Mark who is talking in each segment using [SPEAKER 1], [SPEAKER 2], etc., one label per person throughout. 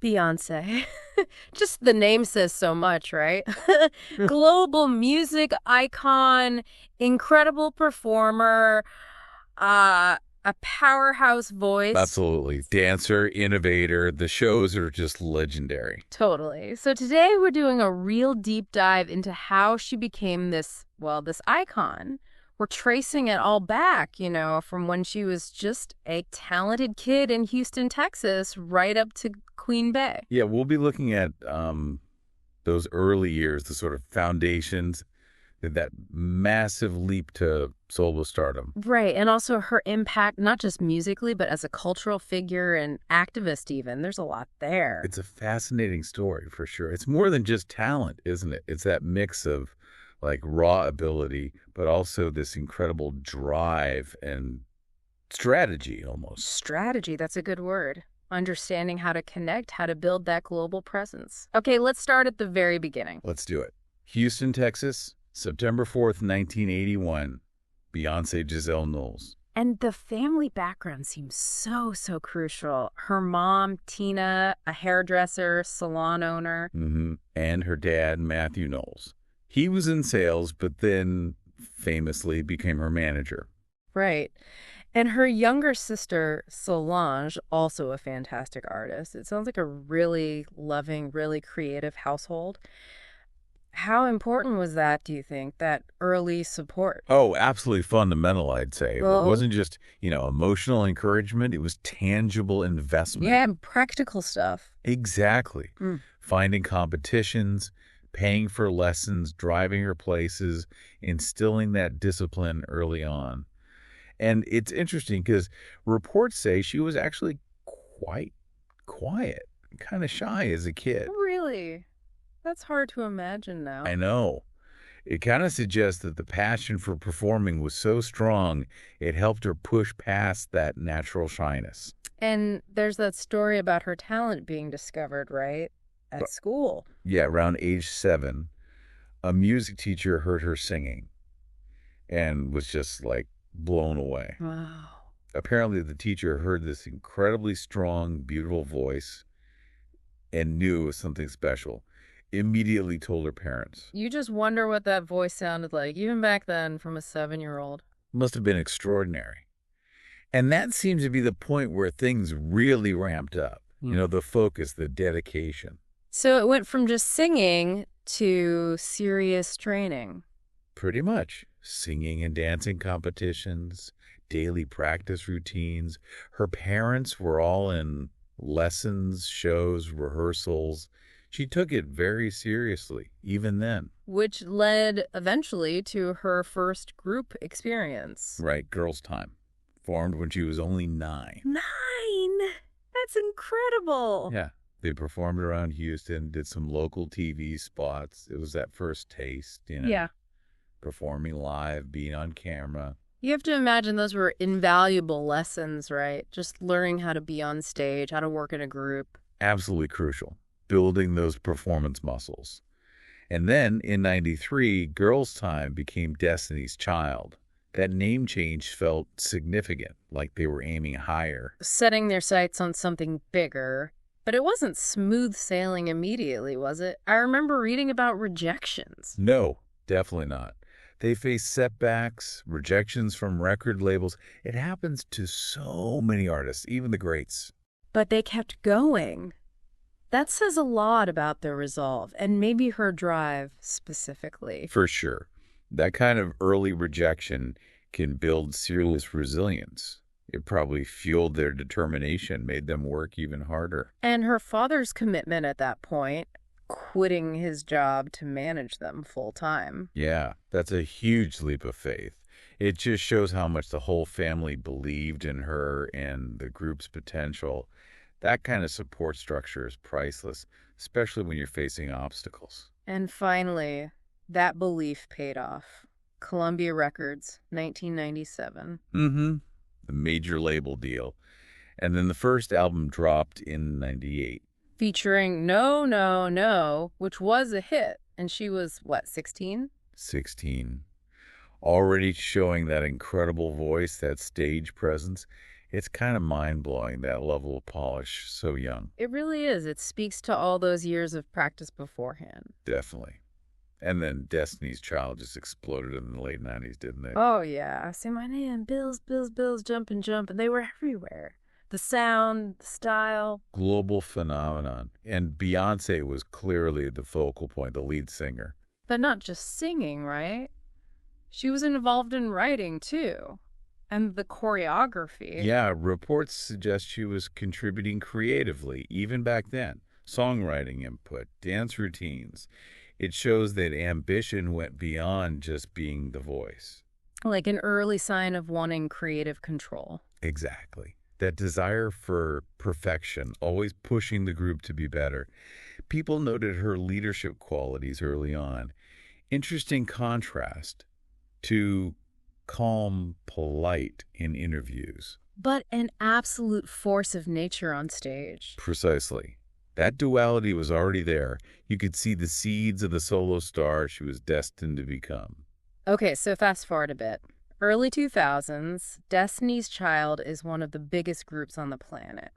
[SPEAKER 1] Beyonce. Just the name says so much, right? Global music icon, incredible performer, a powerhouse voice.
[SPEAKER 2] Absolutely. Dancer, innovator, the shows are just legendary.
[SPEAKER 1] Totally. So today we're doing a real deep dive into how she became this, well, this icon. We're tracing it all back, from when she was just a talented kid in Houston, Texas, right up to Queen Bey.
[SPEAKER 2] Yeah, we'll be looking at those early years, the sort of foundations, that massive leap to solo stardom.
[SPEAKER 1] Right, and also her impact, not just musically, but as a cultural figure and activist even. There's a lot there.
[SPEAKER 2] It's a fascinating story for sure. It's more than just talent, isn't it? It's that mix of like raw ability, but also this incredible drive and strategy almost.
[SPEAKER 1] Strategy, that's a good word. Understanding how to connect, how to build that global presence. Okay, let's start at the very beginning.
[SPEAKER 2] Let's do it. Houston, Texas, September 4th, 1981. Beyonce Giselle Knowles.
[SPEAKER 1] And the family background seems so crucial. Her mom, Tina, a hairdresser, salon owner.
[SPEAKER 2] And her dad, Matthew Knowles. He was in sales, but then famously became her manager.
[SPEAKER 1] Right. And her younger sister, Solange, also a fantastic artist. It sounds like a really loving, really creative household. How important was that, do you think, that early support?
[SPEAKER 2] Oh, absolutely fundamental, I'd say.
[SPEAKER 1] Well,
[SPEAKER 2] it wasn't just, emotional encouragement. It was tangible investment.
[SPEAKER 1] Yeah, and practical stuff.
[SPEAKER 2] Exactly. Finding competitions, paying for lessons, driving her places, instilling that discipline early on. And it's interesting because reports say she was actually quite quiet, kind of shy as a kid.
[SPEAKER 1] Really? That's hard to imagine now.
[SPEAKER 2] I know. It kind of suggests that the passion for performing was so strong, it helped her push past that natural shyness.
[SPEAKER 1] And there's that story about her talent being discovered, right? At school.
[SPEAKER 2] Yeah, around age 7, a music teacher heard her singing and was just like blown away.
[SPEAKER 1] Wow.
[SPEAKER 2] Apparently, the teacher heard this incredibly strong, beautiful voice and knew it was something special. Immediately told her parents.
[SPEAKER 1] You just wonder what that voice sounded like, even back then, from a 7-year-old.
[SPEAKER 2] Must have been extraordinary. And that seems to be the point where things really ramped up. The focus, the dedication.
[SPEAKER 1] So it went from just singing to serious training.
[SPEAKER 2] Pretty much. Singing and dancing competitions, daily practice routines. Her parents were all in lessons, shows, rehearsals. She took it very seriously, even then.
[SPEAKER 1] Which led eventually to her first group experience.
[SPEAKER 2] Right, Girls' Time. Formed when she was only 9.
[SPEAKER 1] 9? That's incredible.
[SPEAKER 2] Yeah. They performed around Houston, did some local TV spots. It was that first taste,
[SPEAKER 1] Yeah.
[SPEAKER 2] Performing live, being on camera.
[SPEAKER 1] You have to imagine those were invaluable lessons, right? Just learning how to be on stage, how to work in a group.
[SPEAKER 2] Absolutely crucial. Building those performance muscles. And then in 93, Girls' Time became Destiny's Child. That name change felt significant, like they were aiming higher.
[SPEAKER 1] Setting their sights on something bigger. But it wasn't smooth sailing immediately, was it? I remember reading about rejections.
[SPEAKER 2] No, definitely not. They face setbacks, rejections from record labels. It happens to so many artists, even the greats.
[SPEAKER 1] But they kept going. That says a lot about their resolve, and maybe her drive specifically.
[SPEAKER 2] For sure. That kind of early rejection can build serious resilience. It probably fueled their determination, made them work even harder.
[SPEAKER 1] And her father's commitment at that point, quitting his job to manage them full time.
[SPEAKER 2] Yeah, that's a huge leap of faith. It just shows how much the whole family believed in her and the group's potential. That kind of support structure is priceless, especially when you're facing obstacles.
[SPEAKER 1] And finally, that belief paid off. Columbia Records, 1997.
[SPEAKER 2] The major label deal. And then the first album dropped in 98.
[SPEAKER 1] Featuring No, No, No, which was a hit. And she was, 16?
[SPEAKER 2] 16. Already showing that incredible voice, that stage presence. It's kind of mind-blowing, that level of polish so young.
[SPEAKER 1] It really is. It speaks to all those years of practice beforehand.
[SPEAKER 2] Definitely. And then Destiny's Child just exploded in the late 90s, didn't they?
[SPEAKER 1] Oh, yeah. Say my name, Bills, Bills, Bills, jump and jump. And they were everywhere. The sound, the style.
[SPEAKER 2] Global phenomenon. And Beyonce was clearly the focal point, the lead singer.
[SPEAKER 1] But not just singing, right? She was involved in writing, too. And the choreography.
[SPEAKER 2] Yeah, reports suggest she was contributing creatively, even back then. Songwriting input, dance routines. It shows that ambition went beyond just being the voice.
[SPEAKER 1] Like an early sign of wanting creative control.
[SPEAKER 2] Exactly. That desire for perfection, always pushing the group to be better. People noted her leadership qualities early on. Interesting contrast to calm, polite in interviews.
[SPEAKER 1] But an absolute force of nature on stage.
[SPEAKER 2] Precisely. That duality was already there. You could see the seeds of the solo star she was destined to become.
[SPEAKER 1] Okay, so fast forward a bit. Early 2000s, Destiny's Child is one of the biggest groups on the planet.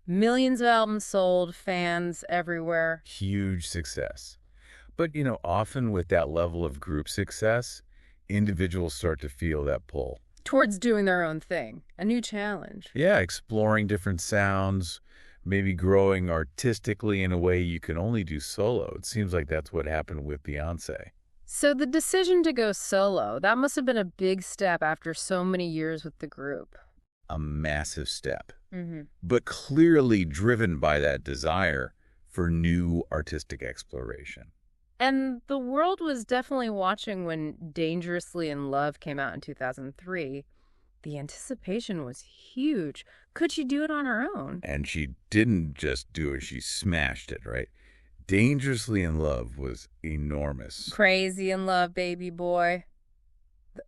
[SPEAKER 1] Millions of albums sold, fans everywhere.
[SPEAKER 2] Huge success. But, often with that level of group success, individuals start to feel that pull.
[SPEAKER 1] Towards doing their own thing, a new challenge.
[SPEAKER 2] Yeah, exploring different sounds, maybe growing artistically in a way you can only do solo. It seems like that's what happened with Beyonce.
[SPEAKER 1] So the decision to go solo, that must have been a big step after so many years with the group.
[SPEAKER 2] A massive step,
[SPEAKER 1] Mm-hmm.
[SPEAKER 2] but clearly driven by that desire for new artistic exploration.
[SPEAKER 1] And the world was definitely watching when Dangerously in Love came out in 2003. The anticipation was huge. Could she do it on her own?
[SPEAKER 2] And she didn't just do it, she smashed it, right? Dangerously in Love was enormous.
[SPEAKER 1] Crazy in Love, Baby Boy.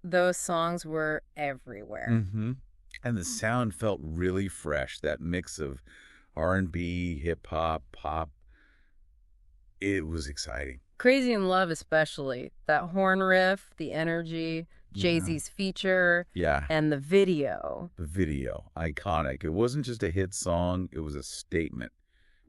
[SPEAKER 1] Those songs were everywhere.
[SPEAKER 2] Mm-hmm. And the sound felt really fresh, that mix of R&B, hip-hop, pop. It was exciting.
[SPEAKER 1] Crazy in Love especially. That horn riff, the energy, Jay-Z's feature,
[SPEAKER 2] Yeah.
[SPEAKER 1] and the video.
[SPEAKER 2] The video, iconic. It wasn't just a hit song, it was a statement.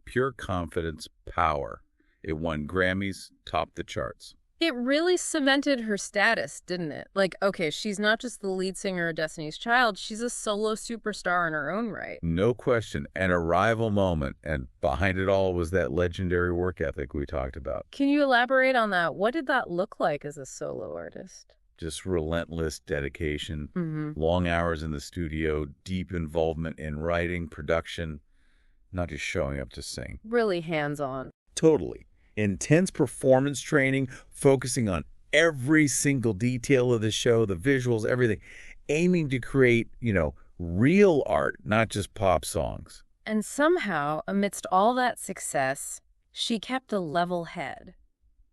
[SPEAKER 2] Pure confidence, power. It won Grammys, topped the charts.
[SPEAKER 1] It really cemented her status, didn't it? Like, okay, she's not just the lead singer of Destiny's Child, she's a solo superstar in her own right.
[SPEAKER 2] No question, an arrival moment, and behind it all was that legendary work ethic we talked about.
[SPEAKER 1] Can you elaborate on that? What did that look like as a solo artist?
[SPEAKER 2] Just relentless dedication,
[SPEAKER 1] Mm-hmm.
[SPEAKER 2] long hours in the studio, deep involvement in writing, production, not just showing up to sing.
[SPEAKER 1] Really hands-on.
[SPEAKER 2] Totally. Intense performance training, focusing on every single detail of the show, the visuals, everything, aiming to create, real art, not just pop songs.
[SPEAKER 1] And somehow, amidst all that success, she kept a level head,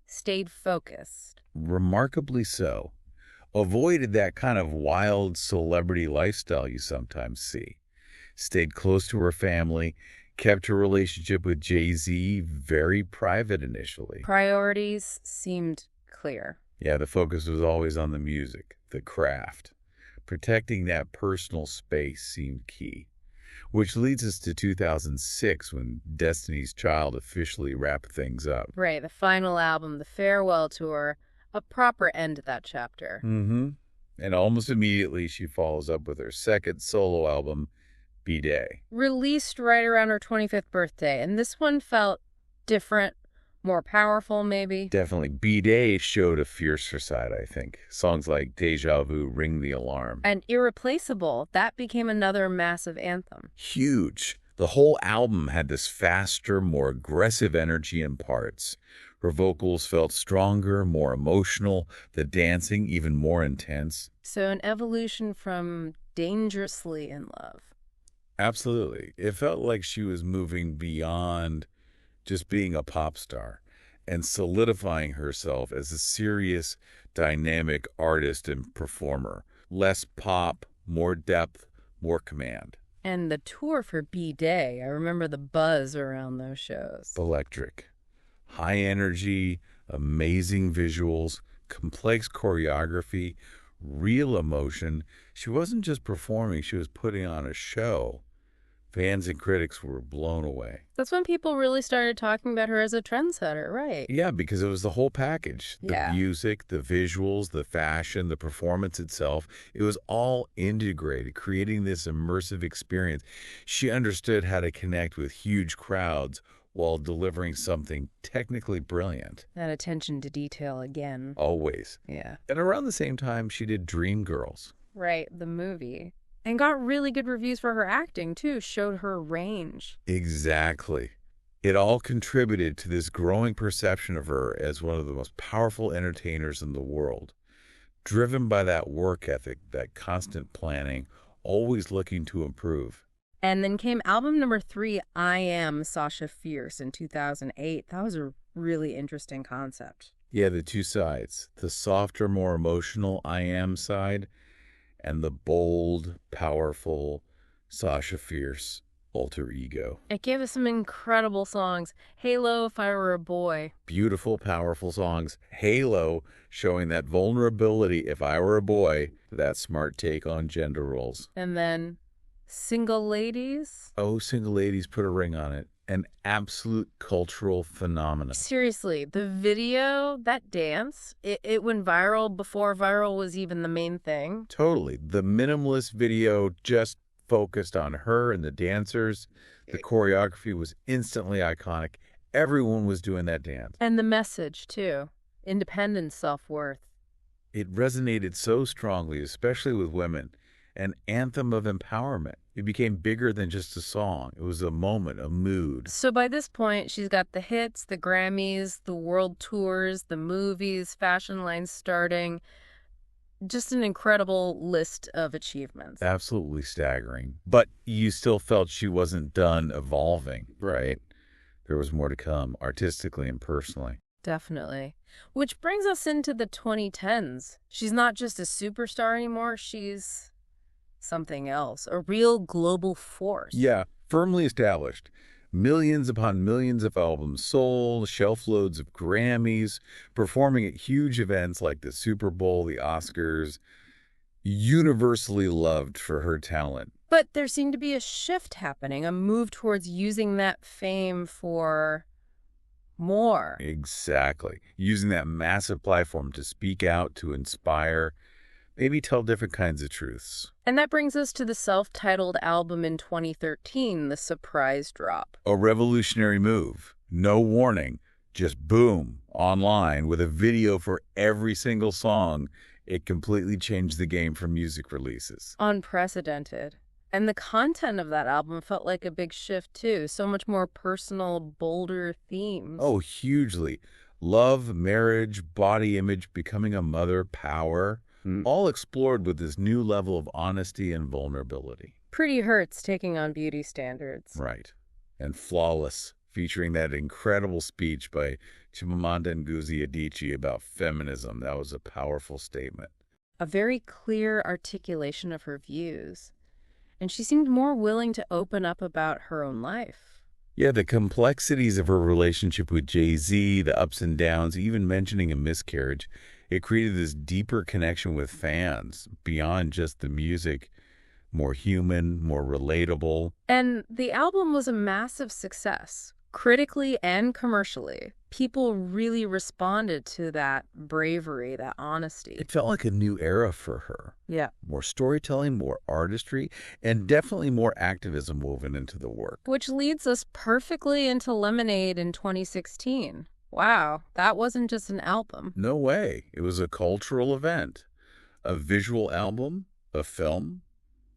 [SPEAKER 1] stayed focused.
[SPEAKER 2] Remarkably so. Avoided that kind of wild celebrity lifestyle you sometimes see. Stayed close to her family, kept her relationship with Jay-Z very private initially.
[SPEAKER 1] Priorities seemed clear.
[SPEAKER 2] Yeah, the focus was always on the music, the craft. Protecting that personal space seemed key. Which leads us to 2006 when Destiny's Child officially wrapped things up.
[SPEAKER 1] Right, the final album, the farewell tour, a proper end to that chapter.
[SPEAKER 2] Mm-hmm. And almost immediately she follows up with her second solo album, B-Day.
[SPEAKER 1] Released right around her 25th birthday, and this one felt different, more powerful maybe.
[SPEAKER 2] Definitely. B-Day showed a fiercer side, I think. Songs like Deja Vu, Ring the Alarm.
[SPEAKER 1] And Irreplaceable, that became another massive anthem.
[SPEAKER 2] Huge. The whole album had this faster, more aggressive energy in parts. Her vocals felt stronger, more emotional, the dancing even more intense.
[SPEAKER 1] So an evolution from Dangerously in Love.
[SPEAKER 2] Absolutely. It felt like she was moving beyond just being a pop star and solidifying herself as a serious, dynamic artist and performer. Less pop, more depth, more command.
[SPEAKER 1] And the tour for B-Day, I remember the buzz around those shows.
[SPEAKER 2] Electric. High energy, amazing visuals, complex choreography, real emotion. She wasn't just performing, she was putting on a show. Fans and critics were blown away.
[SPEAKER 1] That's when people really started talking about her as a trendsetter, right?
[SPEAKER 2] Yeah, because it was the whole package. The
[SPEAKER 1] Yeah.
[SPEAKER 2] music, the visuals, the fashion, the performance itself. It was all integrated, creating this immersive experience. She understood how to connect with huge crowds while delivering something technically brilliant.
[SPEAKER 1] That attention to detail again.
[SPEAKER 2] Always.
[SPEAKER 1] Yeah.
[SPEAKER 2] And around the same time, she did Dreamgirls.
[SPEAKER 1] Right, the movie. And got really good reviews for her acting, too. Showed her range.
[SPEAKER 2] Exactly. It all contributed to this growing perception of her as one of the most powerful entertainers in the world, driven by that work ethic, that constant planning, always looking to improve.
[SPEAKER 1] And then came album number 3, I Am Sasha Fierce, in 2008. That was a really interesting concept.
[SPEAKER 2] Yeah, the two sides, the softer, more emotional I Am side, and the bold, powerful Sasha Fierce alter ego.
[SPEAKER 1] It gave us some incredible songs. Halo, If I Were a Boy.
[SPEAKER 2] Beautiful, powerful songs. Halo, showing that vulnerability, if I were a boy, that smart take on gender roles.
[SPEAKER 1] And then Single Ladies.
[SPEAKER 2] Oh, Single Ladies, put a ring on it. An absolute cultural phenomenon.
[SPEAKER 1] Seriously, the video, that dance, it went viral before viral was even the main thing.
[SPEAKER 2] Totally. The minimalist video just focused on her and the dancers. The choreography was instantly iconic. Everyone was doing that dance.
[SPEAKER 1] And the message, too. Independence, self-worth.
[SPEAKER 2] It resonated so strongly, especially with women. An anthem of empowerment. It became bigger than just a song. It was a moment, a mood.
[SPEAKER 1] So by this point, she's got the hits, the Grammys, the world tours, the movies, fashion lines starting. Just an incredible list of achievements.
[SPEAKER 2] Absolutely staggering. But you still felt she wasn't done evolving, right? There was more to come, artistically and personally.
[SPEAKER 1] Definitely. Which brings us into the 2010s. She's not just a superstar anymore. She's something else, a real global force.
[SPEAKER 2] Yeah, firmly established. Millions upon millions of albums sold, shelf loads of Grammys, performing at huge events like the Super Bowl, the Oscars, universally loved for her talent.
[SPEAKER 1] But there seemed to be a shift happening, a move towards using that fame for more.
[SPEAKER 2] Exactly. Using that massive platform to speak out, to inspire, maybe tell different kinds of truths.
[SPEAKER 1] And that brings us to the self-titled album in 2013, The Surprise Drop.
[SPEAKER 2] A revolutionary move. No warning. Just boom, online with a video for every single song. It completely changed the game for music releases.
[SPEAKER 1] Unprecedented. And the content of that album felt like a big shift, too. So much more personal, bolder themes.
[SPEAKER 2] Oh, hugely. Love, marriage, body image, becoming a mother, power. All explored with this new level of honesty and vulnerability.
[SPEAKER 1] Pretty Hurts taking on beauty standards.
[SPEAKER 2] Right. And Flawless, featuring that incredible speech by Chimamanda Ngozi Adichie about feminism. That was a powerful statement.
[SPEAKER 1] A very clear articulation of her views. And she seemed more willing to open up about her own life.
[SPEAKER 2] Yeah, the complexities of her relationship with Jay-Z, the ups and downs, even mentioning a miscarriage, it created this deeper connection with fans beyond just the music, more human, more relatable.
[SPEAKER 1] And the album was a massive success, critically and commercially. People really responded to that bravery, that honesty.
[SPEAKER 2] It felt like a new era for her.
[SPEAKER 1] Yeah.
[SPEAKER 2] More storytelling, more artistry, and definitely more activism woven into the work.
[SPEAKER 1] Which leads us perfectly into Lemonade in 2016. Wow, that wasn't just an album.
[SPEAKER 2] No way. It was a cultural event, a visual album, a film,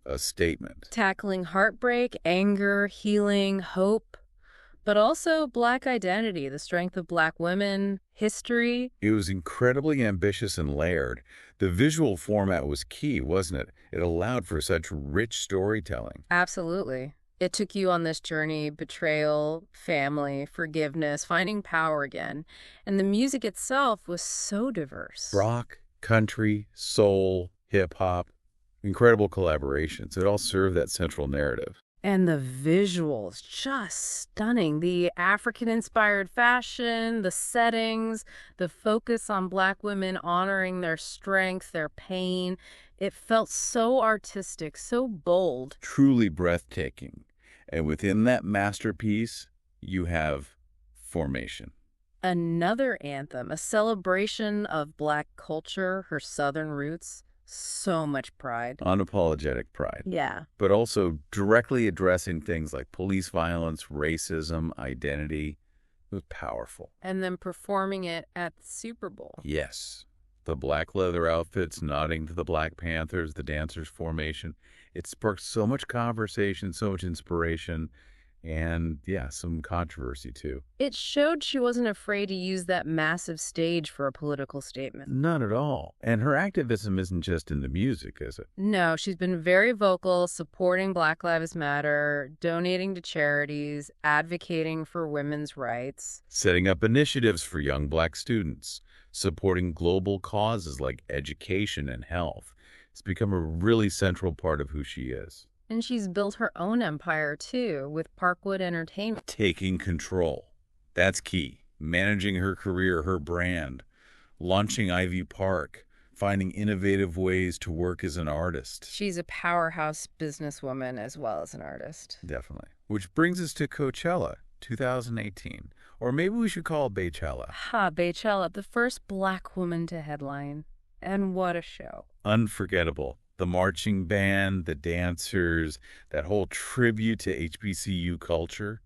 [SPEAKER 2] a statement.
[SPEAKER 1] Tackling heartbreak, anger, healing, hope, but also Black identity, the strength of Black women, history.
[SPEAKER 2] It was incredibly ambitious and layered. The visual format was key, wasn't it? It allowed for such rich storytelling.
[SPEAKER 1] Absolutely. It took you on this journey, betrayal, family, forgiveness, finding power again. And the music itself was so diverse.
[SPEAKER 2] Rock, country, soul, hip-hop, incredible collaborations. It all served that central narrative.
[SPEAKER 1] And the visuals, just stunning. The African-inspired fashion, the settings, the focus on Black women honoring their strength, their pain. It felt so artistic, so bold.
[SPEAKER 2] Truly breathtaking. And within that masterpiece, you have Formation.
[SPEAKER 1] Another anthem, a celebration of Black culture, her Southern roots. So much pride.
[SPEAKER 2] Unapologetic pride.
[SPEAKER 1] Yeah.
[SPEAKER 2] But also directly addressing things like police violence, racism, identity. It was powerful.
[SPEAKER 1] And then performing it at the Super Bowl.
[SPEAKER 2] Yes. The black leather outfits nodding to the Black Panthers, the dancers' formation. It sparked so much conversation, so much inspiration, and, yeah, some controversy, too.
[SPEAKER 1] It showed she wasn't afraid to use that massive stage for a political statement.
[SPEAKER 2] Not at all. And her activism isn't just in the music, is it?
[SPEAKER 1] No, she's been very vocal, supporting Black Lives Matter, donating to charities, advocating for women's rights.
[SPEAKER 2] Setting up initiatives for young Black students, supporting global causes like education and health. It's become a really central part of who she is.
[SPEAKER 1] And she's built her own empire, too, with Parkwood Entertainment.
[SPEAKER 2] Taking control. That's key. Managing her career, her brand, launching Ivy Park, finding innovative ways to work as an artist.
[SPEAKER 1] She's a powerhouse businesswoman as well as an artist.
[SPEAKER 2] Definitely. Which brings us to Coachella, 2018. Or maybe we should call it Baychella.
[SPEAKER 1] Baychella, the first Black woman to headline. And what a show.
[SPEAKER 2] Unforgettable. The marching band, the dancers, that whole tribute to HBCU culture.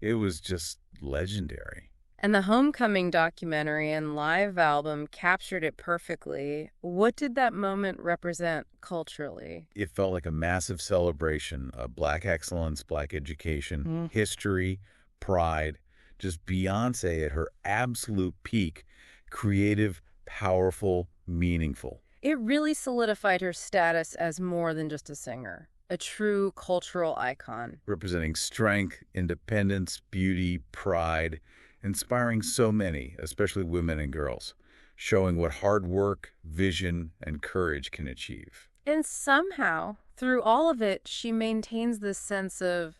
[SPEAKER 2] It was just legendary.
[SPEAKER 1] And the Homecoming documentary and live album captured it perfectly. What did that moment represent culturally?
[SPEAKER 2] It felt like a massive celebration of Black excellence, Black education, history, pride. Just Beyonce at her absolute peak, creative, powerful, meaningful.
[SPEAKER 1] It really solidified her status as more than just a singer, a true cultural icon.
[SPEAKER 2] Representing strength, independence, beauty, pride, inspiring so many, especially women and girls, showing what hard work, vision, and courage can achieve.
[SPEAKER 1] And somehow, through all of it, she maintains this sense of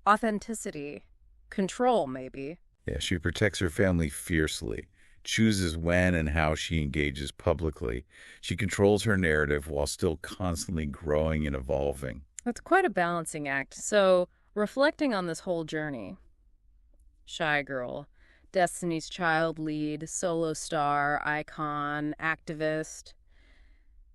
[SPEAKER 1] authenticity, control maybe.
[SPEAKER 2] Yeah, she protects her family fiercely, chooses when and how she engages publicly. She controls her narrative while still constantly growing and evolving.
[SPEAKER 1] That's quite a balancing act. So, reflecting on this whole journey, shy girl, Destiny's Child lead, solo star, icon, activist,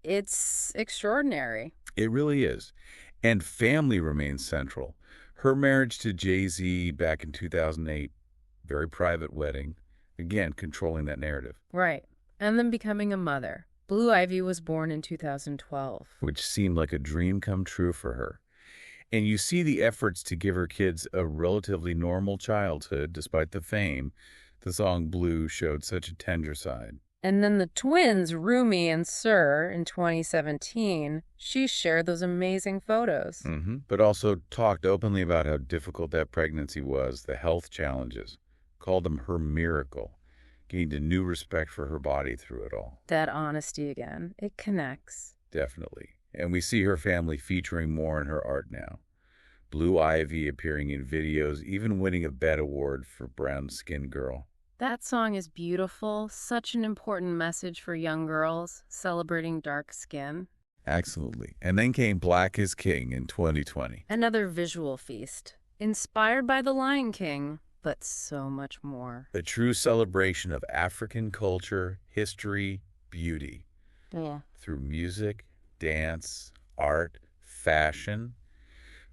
[SPEAKER 1] it's extraordinary.
[SPEAKER 2] It really is. And family remains central. Her marriage to Jay-Z back in 2008, very private wedding, again, controlling that narrative.
[SPEAKER 1] Right. And then becoming a mother. Blue Ivy was born in 2012.
[SPEAKER 2] Which seemed like a dream come true for her. And you see the efforts to give her kids a relatively normal childhood, despite the fame. The song Blue showed such a tender side.
[SPEAKER 1] And then the twins, Rumi and Sir, in 2017, she shared those amazing photos.
[SPEAKER 2] But also talked openly about how difficult that pregnancy was, the health challenges. Called them her miracle, gained a new respect for her body through it all.
[SPEAKER 1] That honesty again, it connects.
[SPEAKER 2] Definitely. And we see her family featuring more in her art now. Blue Ivy appearing in videos, even winning a BET award for Brown Skin Girl.
[SPEAKER 1] That song is beautiful, such an important message for young girls, celebrating dark skin.
[SPEAKER 2] Absolutely. And then came Black is King in 2020.
[SPEAKER 1] Another visual feast, inspired by The Lion King, but so much more.
[SPEAKER 2] A true celebration of African culture, history, beauty.
[SPEAKER 1] Yeah.
[SPEAKER 2] Through music, dance, art, fashion.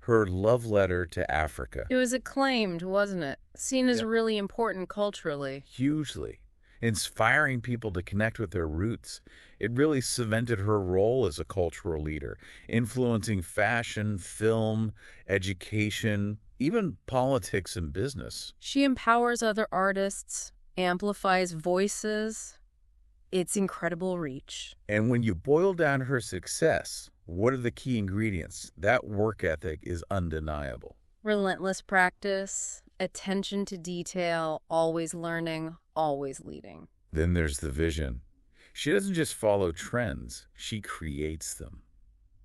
[SPEAKER 2] Her love letter to Africa.
[SPEAKER 1] It was acclaimed, wasn't it? Seen as really important culturally.
[SPEAKER 2] Hugely. Inspiring people to connect with their roots. It really cemented her role as a cultural leader, influencing fashion, film, education, even politics and business.
[SPEAKER 1] She empowers other artists, amplifies voices. It's incredible reach.
[SPEAKER 2] And when you boil down her success, what are the key ingredients? That work ethic is undeniable.
[SPEAKER 1] Relentless practice, attention to detail, always learning, always leading.
[SPEAKER 2] Then there's the vision. She doesn't just follow trends, she creates them.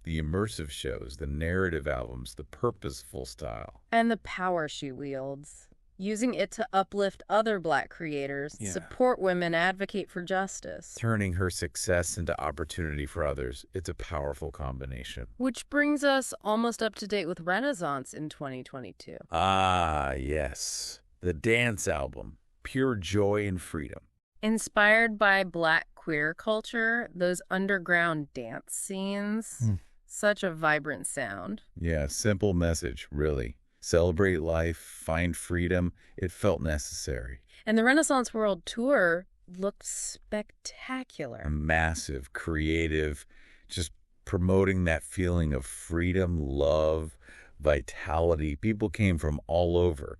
[SPEAKER 2] The immersive shows, the narrative albums, the purposeful style.
[SPEAKER 1] And the power she wields, using it to uplift other Black creators,
[SPEAKER 2] Yeah.
[SPEAKER 1] support women, advocate for justice.
[SPEAKER 2] Turning her success into opportunity for others. It's a powerful combination.
[SPEAKER 1] Which brings us almost up to date with Renaissance in 2022.
[SPEAKER 2] Ah, yes. The dance album, Pure Joy and Freedom.
[SPEAKER 1] Inspired by Black queer culture, those underground dance scenes, such a vibrant sound.
[SPEAKER 2] Yeah, simple message, really. Celebrate life, find freedom. It felt necessary.
[SPEAKER 1] And the Renaissance World Tour looked spectacular.
[SPEAKER 2] Massive, creative, just promoting that feeling of freedom, love, vitality. People came from all over,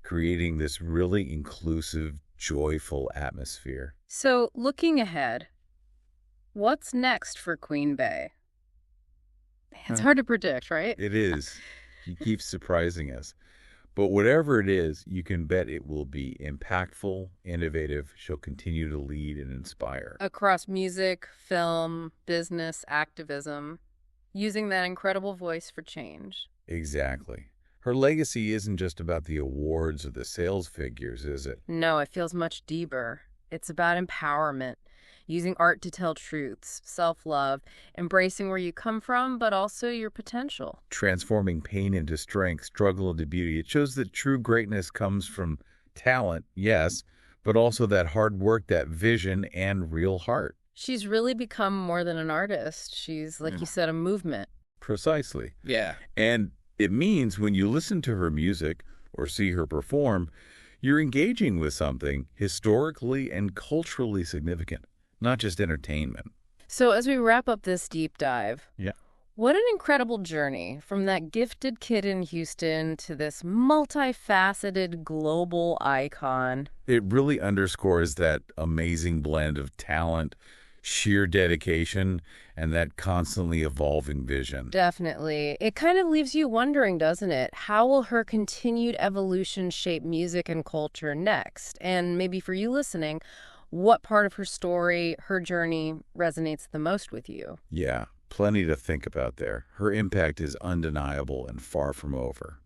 [SPEAKER 2] creating this really inclusive, joyful atmosphere.
[SPEAKER 1] So, looking ahead, what's next for Queen Bey? It's hard to predict, right?
[SPEAKER 2] It is. He keeps surprising us. But whatever it is, you can bet it will be impactful, innovative. She'll continue to lead and inspire.
[SPEAKER 1] Across music, film, business, activism, using that incredible voice for change.
[SPEAKER 2] Exactly. Her legacy isn't just about the awards or the sales figures, is it?
[SPEAKER 1] No, it feels much deeper. It's about empowerment, using art to tell truths, self-love, embracing where you come from, but also your potential.
[SPEAKER 2] Transforming pain into strength, struggle into beauty. It shows that true greatness comes from talent, yes, but also that hard work, that vision, and real heart.
[SPEAKER 1] She's really become more than an artist. She's, like you said, a movement.
[SPEAKER 2] Precisely.
[SPEAKER 1] Yeah.
[SPEAKER 2] And it means when you listen to her music or see her perform, you're engaging with something historically and culturally significant, not just entertainment.
[SPEAKER 1] So as we wrap up this deep dive,
[SPEAKER 2] Yeah.
[SPEAKER 1] what an incredible journey from that gifted kid in Houston to this multifaceted global icon.
[SPEAKER 2] It really underscores that amazing blend of talent, sheer dedication, and that constantly evolving vision.
[SPEAKER 1] Definitely. It kind of leaves you wondering, doesn't it? How will her continued evolution shape music and culture next? And maybe for you listening, what part of her story, her journey, resonates the most with you?
[SPEAKER 2] Yeah, plenty to think about there. Her impact is undeniable and far from over.